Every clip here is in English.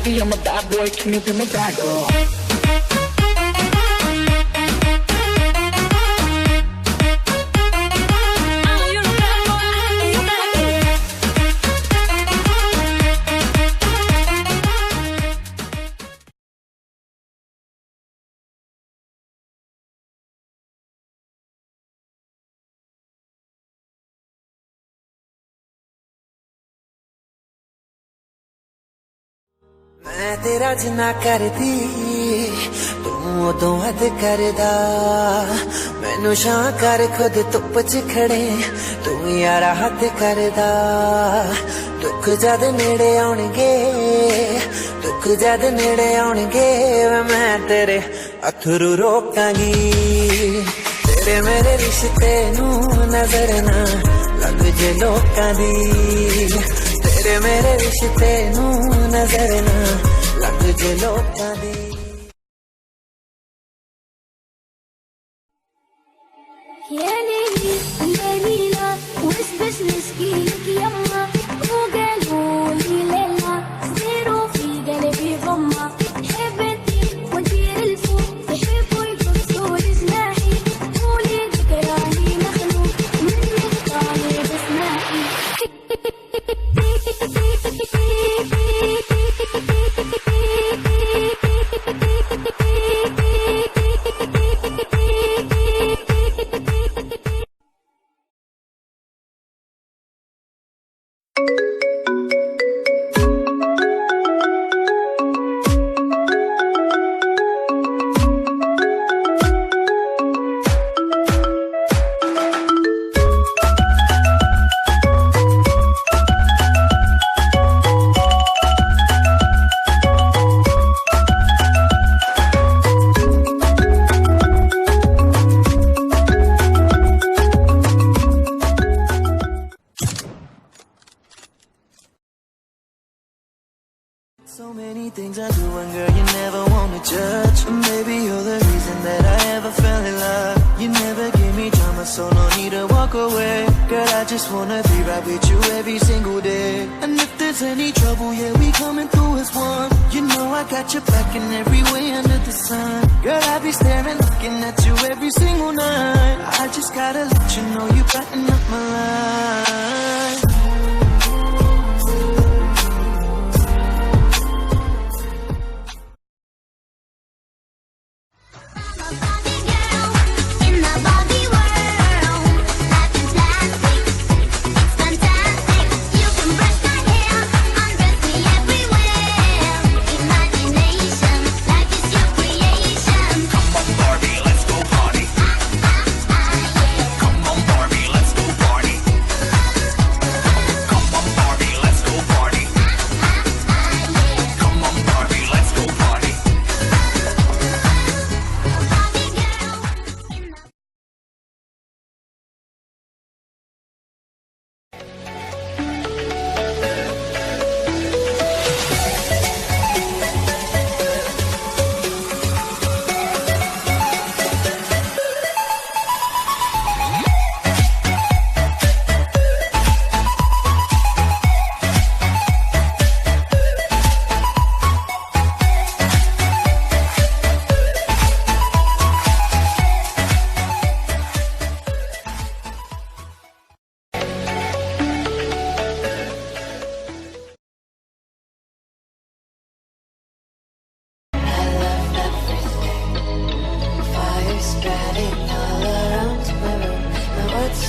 lucky I'm a bad boy, can you be my bad girl? मैं तेरा जिन्ना करदी तू उदों हद करदा मैनू शां कर खुद धुप च खड़े तू यारा हद करदा दुख जद नेड़े आउणगे दुख जद नेड़े आउणगे मैं तेरे अथरू रोकांगी तेरे मेरे रिश्ते नू नजर ना लग जे लोकां दी तेरे मेरे रिश्ते नू नजर ना लग जे लोकां दी يا ليلي يا ليلى واثبت مسكينك يما وقالوا لي ليلى صغيروا في قلبي ضمة حبتي ونطير الفوق يحبوا يقصوا جناحي قولي ذكراني مخلوق منك طالب اسمعي So many things I do and girl you never wanna judge and maybe you're the reason that I ever fell in love. You never give me drama so no need to walk away. Girl I just wanna be right with you every single day. And if there's any trouble yeah we coming through as one. You know I got your back in every way under the sun. Girl I be staring looking at you every single night. I just gotta let you know you brighten up my life.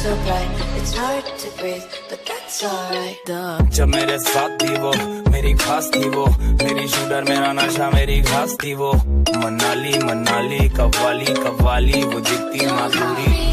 So bright, it's hard to breathe, but that's alright. जब मेरे साथ थी वो मेरी खास थी वो मेरी शूटर मेरा नशा मेरी घास थी वो मनाली मनाली कव्वाली कव्वाली वो दिखती माधुरी